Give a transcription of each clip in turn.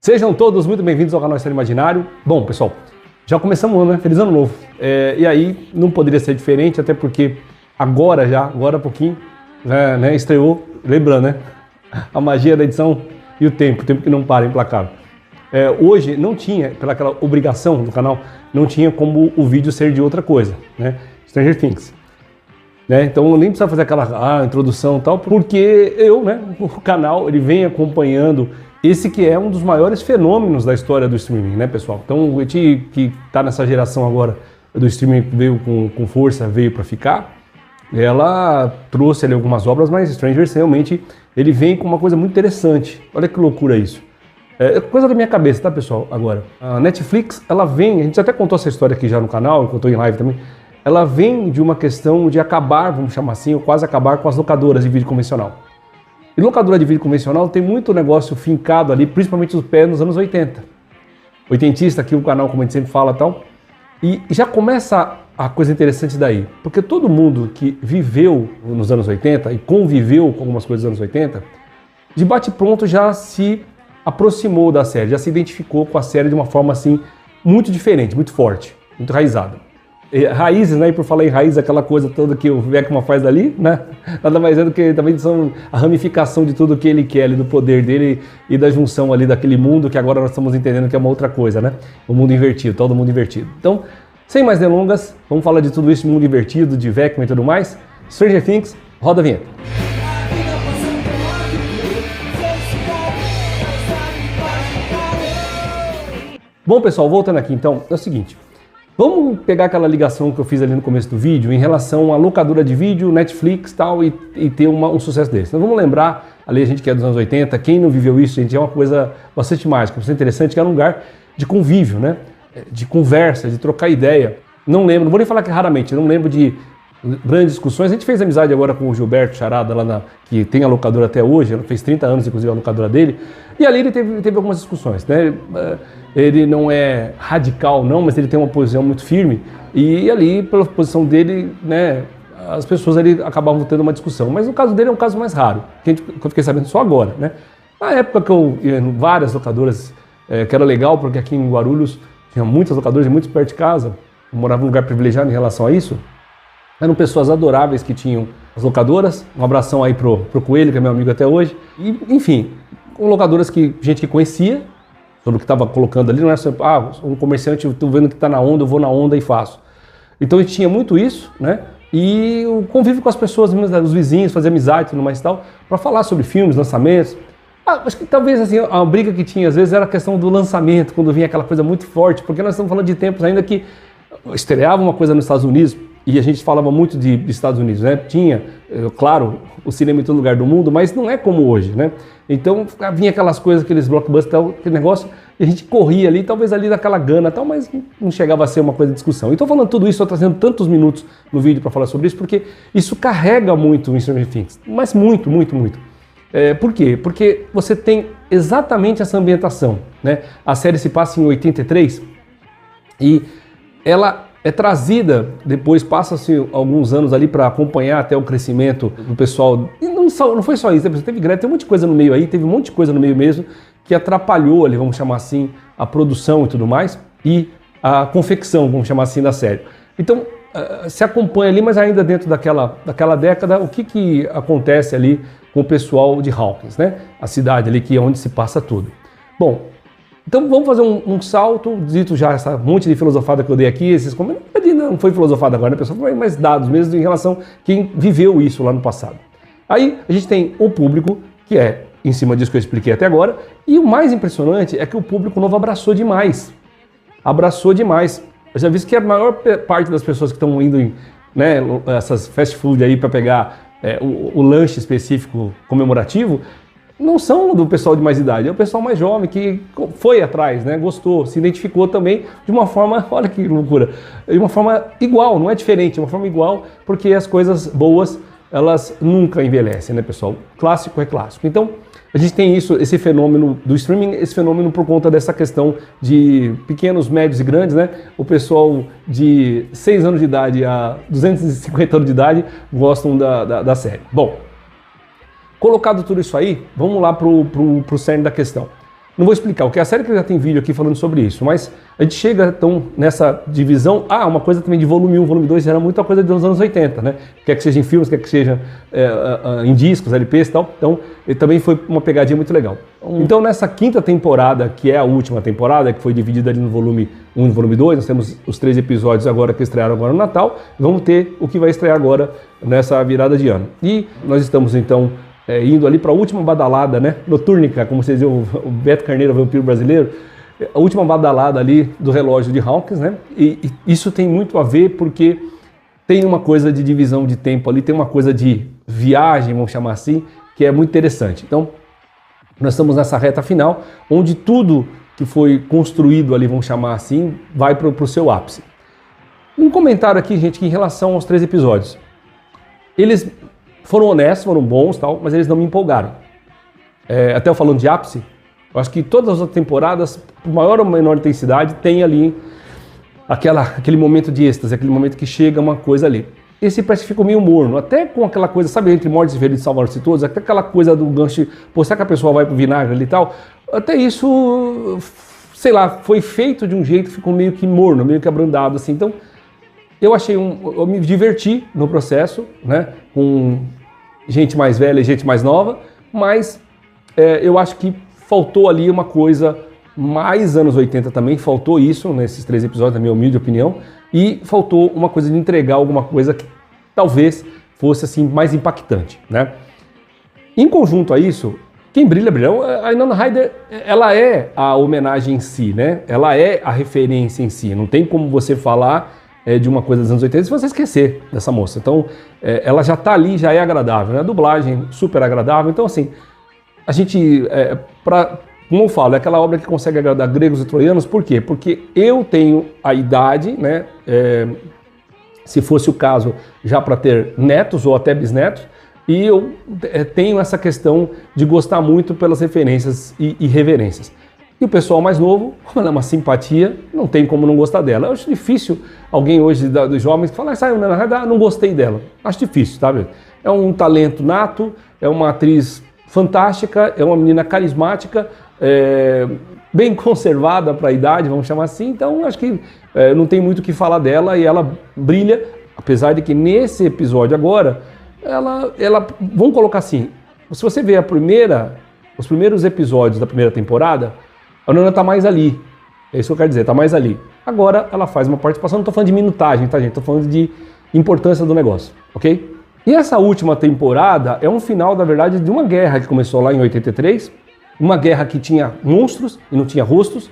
Sejam todos muito bem-vindos ao canal História Imaginário. Bom, pessoal, já começamos o ano, né? Feliz Ano Novo. E aí, não poderia ser diferente, até porque agora há pouquinho, né, estreou, lembrando, né? A magia da edição e o tempo que não para, implacável. Hoje não tinha, pelaquela obrigação do canal, não tinha como o vídeo ser de outra coisa, né? Stranger Things. Né? Então eu nem precisava fazer aquela introdução e tal, porque o canal, ele vem acompanhando esse que é um dos maiores fenômenos da história do streaming, né, pessoal? Então, a gente que está nessa geração agora do streaming que veio com força, veio para ficar, ela trouxe ali algumas obras, mas Stranger realmente, ele vem com uma coisa muito interessante. Olha que loucura isso. É coisa da minha cabeça, tá, pessoal? Agora, a Netflix, ela vem, a gente até contou essa história aqui já no canal, eu estou em live também, ela vem de uma questão de acabar, vamos chamar assim, ou quase acabar com as locadoras de vídeo convencional. E locadora de vídeo convencional tem muito negócio fincado ali, principalmente os pés nos anos 80. Oitentista, aqui o canal, como a gente sempre fala e tal. E já começa a coisa interessante daí. Porque todo mundo que viveu nos anos 80 e conviveu com algumas coisas dos anos 80, de bate-pronto já se aproximou da série, já se identificou com a série de uma forma assim, muito diferente, muito forte, muito enraizada. Raízes, né? E por falar em raiz, aquela coisa toda que o Beckman faz ali, né? Nada mais é do que também são a ramificação de tudo que ele quer ali, do poder dele e da junção ali daquele mundo que agora nós estamos entendendo que é uma outra coisa, né? O mundo invertido, todo mundo invertido. Então, sem mais delongas, vamos falar de tudo isso, mundo invertido, de Beckman e tudo mais. Stranger Things, roda a vinheta. Bom, pessoal, voltando aqui então, é o seguinte. Vamos pegar aquela ligação que eu fiz ali no começo do vídeo em relação à locadora de vídeo, Netflix tal, e ter um sucesso desse. Então vamos lembrar, ali a gente que é dos anos 80, quem não viveu isso, gente, é uma coisa bastante mágica, bastante interessante, que é um lugar de convívio, né? De conversa, de trocar ideia. Não lembro, não vou nem falar que raramente, não lembro de grandes discussões. A gente fez amizade agora com o Gilberto Charada, que tem a locadora até hoje, ela fez 30 anos, inclusive, a locadora dele, e ali ele teve algumas discussões, né? Ele não é radical, não, mas ele tem uma posição muito firme, e ali, pela posição dele, né, as pessoas ali acabavam tendo uma discussão. Mas o caso dele é um caso mais raro, que eu fiquei sabendo só agora, né? Na época que eu ia em várias locadoras, que era legal, porque aqui em Guarulhos tinha muitas locadoras, muito perto de casa, eu morava num lugar privilegiado em relação a isso. Eram pessoas adoráveis que tinham as locadoras. Um abração aí pro Coelho, que é meu amigo até hoje. E, enfim, com locadoras que gente que conhecia, sobre o que estava colocando ali, não era só, um comerciante, eu estou vendo que está na onda, eu vou na onda e faço. Então a gente tinha muito isso, né? E o convívio com as pessoas, os vizinhos, fazer amizade e tudo mais e tal, para falar sobre filmes, lançamentos. Acho que talvez assim, a briga que tinha às vezes era a questão do lançamento, quando vinha aquela coisa muito forte, porque nós estamos falando de tempos ainda que estreava uma coisa nos Estados Unidos, e a gente falava muito de Estados Unidos, né? Tinha, claro, o cinema em todo lugar do mundo, mas não é como hoje, né? Então vinha aquelas coisas, aqueles blockbusters, aquele negócio, e a gente corria ali, talvez ali daquela gana tal, mas não chegava a ser uma coisa de discussão. Então falando tudo isso, estou trazendo tantos minutos no vídeo para falar sobre isso, porque isso carrega muito o Stranger Things, mas muito, muito, muito. Por quê? Porque você tem exatamente essa ambientação, né? A série se passa em 83 e ela é trazida, depois passa-se alguns anos ali para acompanhar até o crescimento do pessoal. E não foi só isso, teve greve, tem um monte de coisa no meio aí, teve um monte de coisa no meio mesmo que atrapalhou ali, vamos chamar assim, a produção e tudo mais, e a confecção, vamos chamar assim, da série. Então, se acompanha ali, mas ainda dentro daquela década, o que acontece ali com o pessoal de Hawkins, né? A cidade ali que é onde se passa tudo. Bom, então vamos fazer um salto, dito já essa monte de filosofada que eu dei aqui, esses comentários, não foi filosofada agora, né, pessoal? Foi mais dados mesmo em relação a quem viveu isso lá no passado. Aí a gente tem o público, que é em cima disso que eu expliquei até agora, e o mais impressionante é que o público novo abraçou demais. Abraçou demais. Eu já vi que a maior parte das pessoas que estão indo em, né, essas fast food aí para pegar o lanche específico comemorativo, não são do pessoal de mais idade, é o pessoal mais jovem que foi atrás, né, gostou, se identificou também de uma forma, olha que loucura, de uma forma igual, não é diferente, é uma forma igual, porque as coisas boas, elas nunca envelhecem, né, pessoal? Clássico é clássico. Então, a gente tem esse fenômeno do streaming, esse fenômeno por conta dessa questão de pequenos, médios e grandes, né? O pessoal de 6 anos de idade a 250 anos de idade gostam da série. Bom, colocado tudo isso aí, vamos lá pro cerne da questão. Não vou explicar, porque a série que já tem vídeo aqui falando sobre isso, mas a gente chega então nessa divisão, uma coisa também de volume 1, volume 2, era muita coisa dos anos 80, né? Quer que seja em filmes, quer que seja em discos, LPs e tal, então também foi uma pegadinha muito legal. Então nessa quinta temporada, que é a última temporada, que foi dividida ali no volume 1 e no volume 2, nós temos os 3 episódios agora que estrearam agora no Natal, vamos ter o que vai estrear agora nessa virada de ano. E nós estamos então indo ali para a última badalada, né, notúrnica, como vocês viram, o Beto Carneiro, o vampiro brasileiro, a última badalada ali do relógio de Hawkins, né, e isso tem muito a ver porque tem uma coisa de divisão de tempo ali, tem uma coisa de viagem, vamos chamar assim, que é muito interessante. Então, nós estamos nessa reta final, onde tudo que foi construído ali, vamos chamar assim, vai para o seu ápice. Um comentário aqui, gente, que em relação aos 3 episódios, eles foram honestos, foram bons, tal, mas eles não me empolgaram. Até eu falando de ápice, eu acho que todas as outras temporadas, por maior ou menor intensidade, tem ali aquele momento de êxtase, aquele momento que chega uma coisa ali. Esse parece que ficou meio morno, até com aquela coisa, sabe, entre Mortes e Feridos e Salvador-se Todos, até aquela coisa do gancho, pô, será que a pessoa vai pro vinagre ali e tal? Até isso, sei lá, foi feito de um jeito que ficou meio que morno, meio que abrandado, assim, então eu me diverti no processo, né, com gente mais velha e gente mais nova, mas eu acho que faltou ali uma coisa mais anos 80 também, faltou isso nesses 3 episódios, na minha humilde opinião, e faltou uma coisa de entregar alguma coisa que talvez fosse assim mais impactante, né? Em conjunto a isso, quem brilha, brilha. A Winona Ryder, ela é a homenagem em si, né? Ela é a referência em si, não tem como você falar de uma coisa dos anos 80 se você esquecer dessa moça. Então, ela já está ali, já é agradável, né? A dublagem super agradável. Então, assim, a gente, como eu falo, é aquela obra que consegue agradar gregos e troianos. Por quê? Porque eu tenho a idade, né? Se fosse o caso, já para ter netos ou até bisnetos, e eu tenho essa questão de gostar muito pelas referências e reverências. E o pessoal mais novo, como ela é uma simpatia, não tem como não gostar dela. Eu acho difícil alguém hoje dos jovens falar, não gostei dela. Acho difícil, sabe? É um talento nato, é uma atriz fantástica, é uma menina carismática, bem conservada para a idade, vamos chamar assim. Então, acho que não tem muito o que falar dela e ela brilha, apesar de que nesse episódio agora, vamos colocar assim, se você ver os primeiros episódios da primeira temporada, a Winona tá mais ali, é isso que eu quero dizer, tá mais ali. Agora ela faz uma participação, não tô falando de minutagem, tá, gente? Tô falando de importância do negócio, ok? E essa última temporada é um final, na verdade, de uma guerra que começou lá em 83, uma guerra que tinha monstros e não tinha rostos.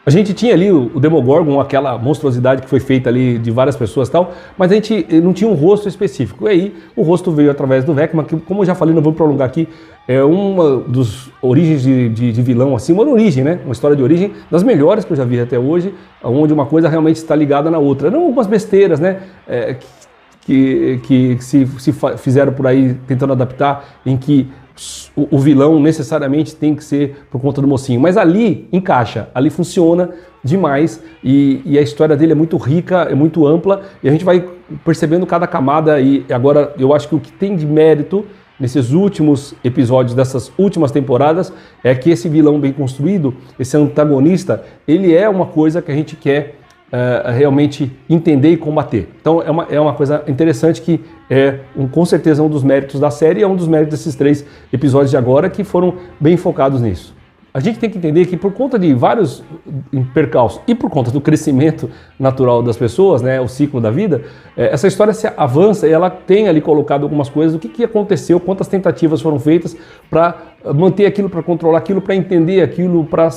A gente tinha ali o Demogorgon, aquela monstruosidade que foi feita ali de várias pessoas e tal, mas a gente não tinha um rosto específico. E aí o rosto veio através do Vecna, que, como eu já falei, não vou prolongar aqui, é uma das origens de vilão, assim, uma origem, né? Uma história de origem das melhores que eu já vi até hoje, onde uma coisa realmente está ligada na outra. Não algumas besteiras, né? Que se fizeram por aí tentando adaptar, em que o vilão necessariamente tem que ser por conta do mocinho, mas ali encaixa, ali funciona demais e a história dele é muito rica, é muito ampla e a gente vai percebendo cada camada. E agora eu acho que o que tem de mérito nesses últimos episódios dessas últimas temporadas é que esse vilão bem construído, esse antagonista, ele é uma coisa que a gente quer realmente entender e combater. Então é uma coisa interessante que com certeza um dos méritos da série, é um dos méritos desses 3 episódios de agora que foram bem focados nisso. A gente tem que entender que por conta de vários percalços e por conta do crescimento natural das pessoas, né, o ciclo da vida, essa história se avança e ela tem ali colocado algumas coisas, o que aconteceu, quantas tentativas foram feitas para manter aquilo, para controlar aquilo, para entender aquilo, para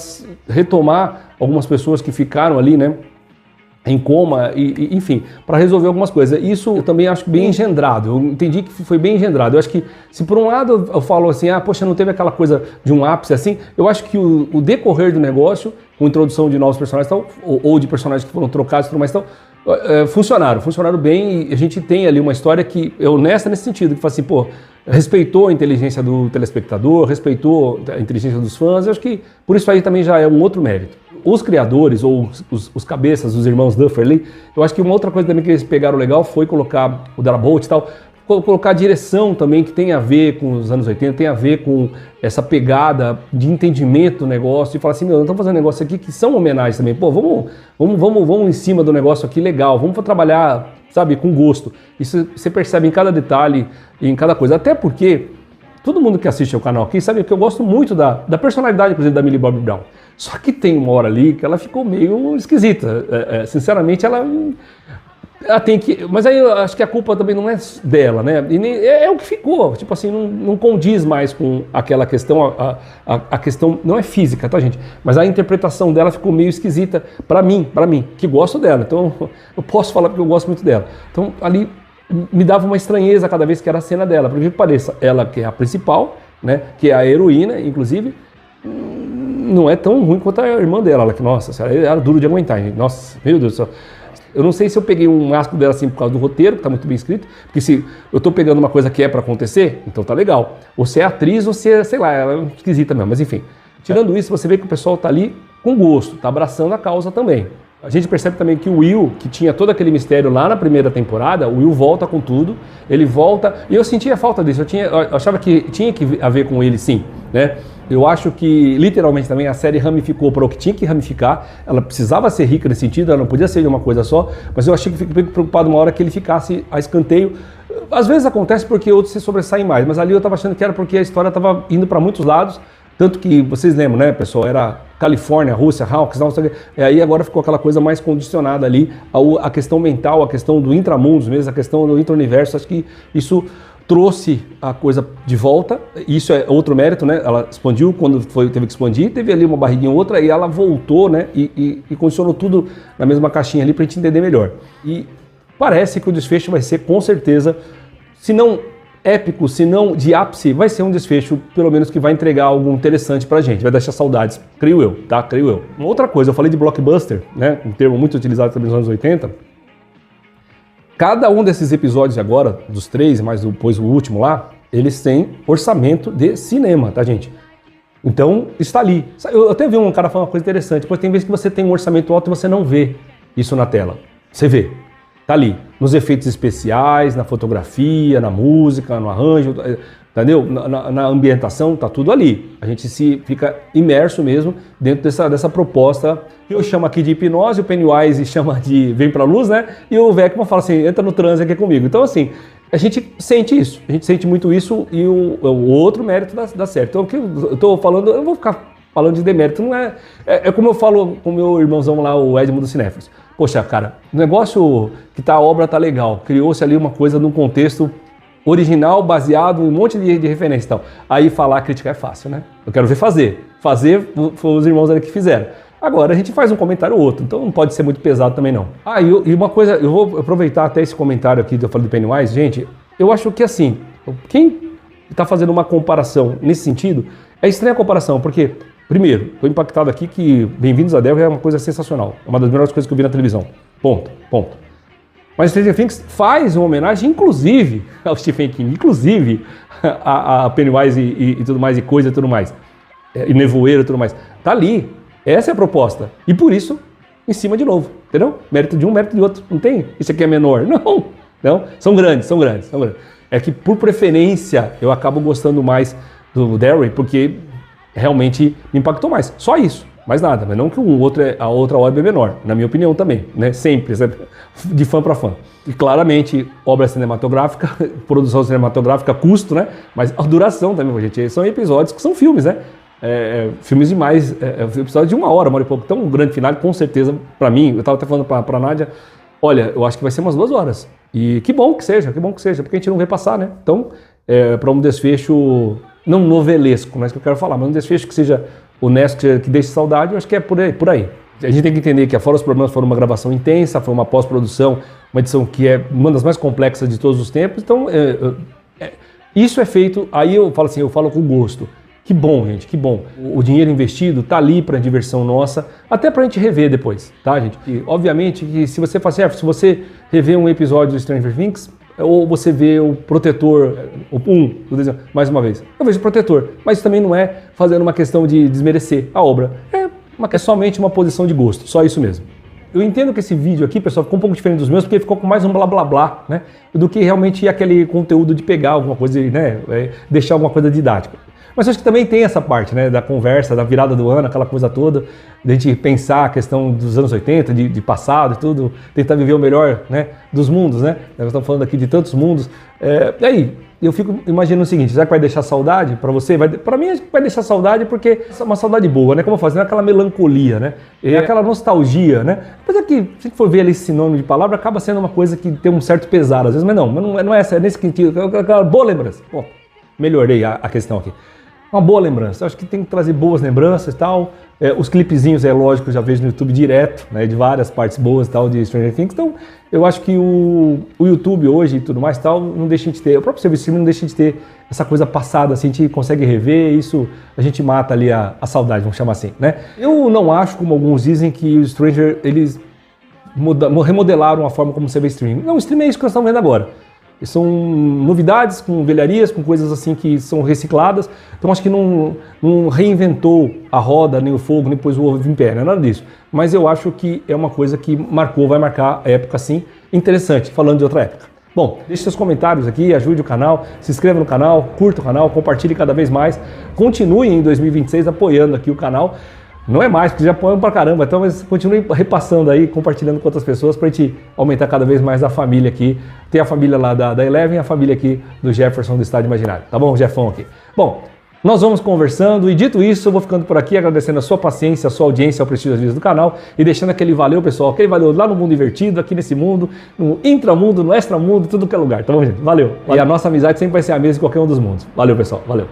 retomar algumas pessoas que ficaram ali, né, em coma, enfim, para resolver algumas coisas. Isso eu também acho bem engendrado, eu entendi que foi bem engendrado. Eu acho que, se por um lado eu falo assim, poxa, não teve aquela coisa de um ápice assim, eu acho que o decorrer do negócio, com introdução de novos personagens tal, ou de personagens que foram trocados e tudo mais tal, funcionaram bem e a gente tem ali uma história que é honesta nesse sentido, que fala assim, pô, respeitou a inteligência do telespectador, respeitou a inteligência dos fãs. Eu acho que por isso aí também já é um outro mérito. Os criadores, ou os cabeças, os irmãos Duffer ali, eu acho que uma outra coisa também que eles pegaram legal foi colocar o Darabont e tal, colocar a direção também, que tem a ver com os anos 80, tem a ver com essa pegada de entendimento do negócio, e falar assim, nós estamos fazendo um negócio aqui que são homenagens também, pô, vamos em cima do negócio aqui legal, vamos trabalhar, sabe, com gosto. Isso você percebe em cada detalhe e em cada coisa, até porque todo mundo que assiste ao canal aqui sabe que eu gosto muito da personalidade, inclusive, da Millie Bobby Brown. Só que tem uma hora ali que ela ficou meio esquisita. Sinceramente, ela tem que... Mas aí eu acho que a culpa também não é dela, né? E nem, é o que ficou. Tipo assim, não condiz mais com aquela questão. A questão não é física, tá, gente? Mas a interpretação dela ficou meio esquisita pra mim, que gosto dela. Então, eu posso falar porque eu gosto muito dela. Então, ali me dava uma estranheza cada vez que era a cena dela. Porque pareça, ela que é a principal, né? Que é a heroína, inclusive, não é tão ruim quanto a irmã dela. Que, nossa, era duro de aguentar, gente. Nossa, meu Deus do céu. Eu não sei se eu peguei um asco dela assim por causa do roteiro, que tá muito bem escrito, porque se eu tô pegando uma coisa que é pra acontecer, então tá legal. Ou se é atriz, ou se é, sei lá, ela é esquisita mesmo, mas enfim. Tirando isso, você vê que o pessoal tá ali com gosto, tá abraçando a causa também. A gente percebe também que o Will, que tinha todo aquele mistério lá na primeira temporada, o Will volta com tudo, ele volta, e eu sentia falta disso, eu achava que tinha que haver com ele sim, né? Eu acho que, literalmente também, a série ramificou para o que tinha que ramificar. Ela precisava ser rica nesse sentido, ela não podia ser de uma coisa só. Mas eu achei que fiquei preocupado uma hora que ele ficasse a escanteio. Às vezes acontece porque outros se sobressaem mais, mas ali eu estava achando que era porque a história estava indo para muitos lados. Tanto que, vocês lembram, né, pessoal? Era Califórnia, Rússia, Hawks, não sei o quê. E aí agora ficou aquela coisa mais condicionada ali, a questão mental, a questão do intramundos mesmo, a questão do intra-universo. Acho que isso trouxe a coisa de volta, isso é outro mérito, né? Ela expandiu quando teve que expandir, teve ali uma barriguinha ou outra e ela voltou, né? E condicionou tudo na mesma caixinha ali para a gente entender melhor. E parece que o desfecho vai ser, com certeza, se não épico, se não de ápice, vai ser um desfecho, pelo menos que vai entregar algo interessante pra gente, vai deixar saudades, creio eu, tá? Creio eu. Uma outra coisa, eu falei de blockbuster, né? Um termo muito utilizado também nos anos 80. Cada um desses episódios agora, dos 3, mais depois o último lá, eles têm orçamento de cinema, tá, gente? Então, está ali. Eu até vi um cara falando uma coisa interessante, pois tem vezes que você tem um orçamento alto e você não vê isso na tela. Você vê, tá ali, nos efeitos especiais, na fotografia, na música, no arranjo, entendeu? Na ambientação, tá tudo ali. A gente fica imerso mesmo dentro dessa proposta. Eu chamo aqui de hipnose, o Pennywise chama de vem pra luz, né? E o Venkman fala assim, entra no transe aqui comigo. Então assim, a gente sente isso, a gente sente muito isso e o outro mérito da série. Então o que eu tô falando, eu vou ficar falando de demérito, não é... É como eu falo com o meu irmãozão lá, o Edmundo Cinéfilos. Poxa, cara, o negócio que tá, a obra tá legal, criou-se ali uma coisa num contexto original, baseado em um monte de referência e tal. Aí falar, criticar é fácil, né? Eu quero ver fazer. Fazer foi os irmãos ali que fizeram. Agora a gente faz um comentário ou outro, então não pode ser muito pesado também não. E uma coisa, eu vou aproveitar até esse comentário aqui que eu falei do Pennywise, gente, eu acho que assim, quem está fazendo uma comparação nesse sentido, é estranha a comparação, porque, primeiro, estou impactado aqui que Bem-vindos a Derry é uma coisa sensacional, é uma das melhores coisas que eu vi na televisão, ponto. Mas Stranger Things faz uma homenagem, inclusive, ao Stephen King, inclusive a Pennywise e tudo mais, e coisa e tudo mais, e nevoeiro e tudo mais, tá ali. Essa é a proposta. E por isso, em cima de novo, entendeu? Mérito de um, mérito de outro. Não tem, isso aqui é menor. Não. São grandes. É que, por preferência, eu acabo gostando mais do Derry, porque realmente me impactou mais. Só isso, mais nada. Mas não que a outra obra é menor, na minha opinião também, né? Sempre, de fã para fã. E claramente, obra cinematográfica, produção cinematográfica, custo, né? Mas a duração também, gente. São episódios que são filmes, né? Filmes de mais, episódio de 1 hora e pouco, então um grande final, com certeza, pra mim, eu estava até falando pra Nádia, olha, eu acho que vai ser umas 2 horas, e que bom que seja, porque a gente não vê passar, né? Então, para um desfecho, não novelesco, não é isso que eu quero falar, mas um desfecho que seja honesto, que deixe saudade, eu acho que é por aí. A gente tem que entender que, fora os problemas, foram uma gravação intensa, foi uma pós-produção, uma edição que é uma das mais complexas de todos os tempos, então, isso é feito, aí eu falo com gosto. Que bom, gente, que bom. O dinheiro investido tá ali para diversão nossa, até pra gente rever depois, tá, gente? E, obviamente, que se você faz se você rever um episódio do Stranger Things, ou você vê o Protetor, do desenho, mais uma vez, eu vejo o Protetor, mas isso também não é fazendo uma questão de desmerecer a obra, é somente uma posição de gosto, só isso mesmo. Eu entendo que esse vídeo aqui, pessoal, ficou um pouco diferente dos meus, porque ficou com mais um blá blá blá, né? Do que realmente aquele conteúdo de pegar alguma coisa, né? Deixar alguma coisa didática. Mas acho que também tem essa parte, né? Da conversa, da virada do ano, aquela coisa toda, de a gente pensar a questão dos anos 80, de passado e tudo, tentar viver o melhor, né? Dos mundos, né? Nós estamos falando aqui de tantos mundos. E aí, eu fico imaginando o seguinte, será que vai deixar saudade para você? Para mim, acho que vai deixar saudade porque é uma saudade boa, né? Como eu falo, não é aquela melancolia, né? É aquela nostalgia, né? Apesar que, se for ver ali esse sinônimo de palavra, acaba sendo uma coisa que tem um certo pesar às vezes, mas não é essa, é nesse sentido, aquela boa lembrança. Bom, melhorei a questão aqui. Uma boa lembrança, eu acho que tem que trazer boas lembranças e tal. Os clipezinhos, é lógico, eu já vejo no YouTube direto, né, de várias partes boas e tal de Stranger Things. Então, eu acho que o YouTube hoje e tudo mais tal, não deixa de ter, o próprio serviço streaming não deixa de ter essa coisa passada, assim, a gente consegue rever, isso a gente mata ali a saudade, vamos chamar assim, né? Eu não acho, como alguns dizem, que o Stranger, eles remodelaram a forma como você vê streaming. Não, o streaming é isso que nós estamos vendo agora. São novidades com velharias, com coisas assim que são recicladas. Então acho que não reinventou a roda, nem o fogo, nem pôs o ovo em pé, não é nada disso. Mas eu acho que é uma coisa que vai marcar a época assim, interessante, falando de outra época. Bom, deixe seus comentários aqui, ajude o canal, se inscreva no canal, curta o canal, compartilhe cada vez mais. Continue em 2026 apoiando aqui o canal. Não é mais, porque já apoiam pra caramba, então mas continue repassando aí, compartilhando com outras pessoas pra gente aumentar cada vez mais a família aqui. Tem a família lá da Eleven e a família aqui do Jefferson do Estádio Imaginário, tá bom, Jeffão aqui? Bom, nós vamos conversando e dito isso, eu vou ficando por aqui agradecendo a sua paciência, a sua audiência, ao prestígio das vídeos do canal e deixando aquele valeu, pessoal, aquele valeu lá no mundo invertido, aqui nesse mundo, no intramundo, no extramundo, tudo que é lugar, tá bom, gente? Valeu! E a nossa amizade sempre vai ser a mesma em qualquer um dos mundos. Valeu, pessoal, valeu!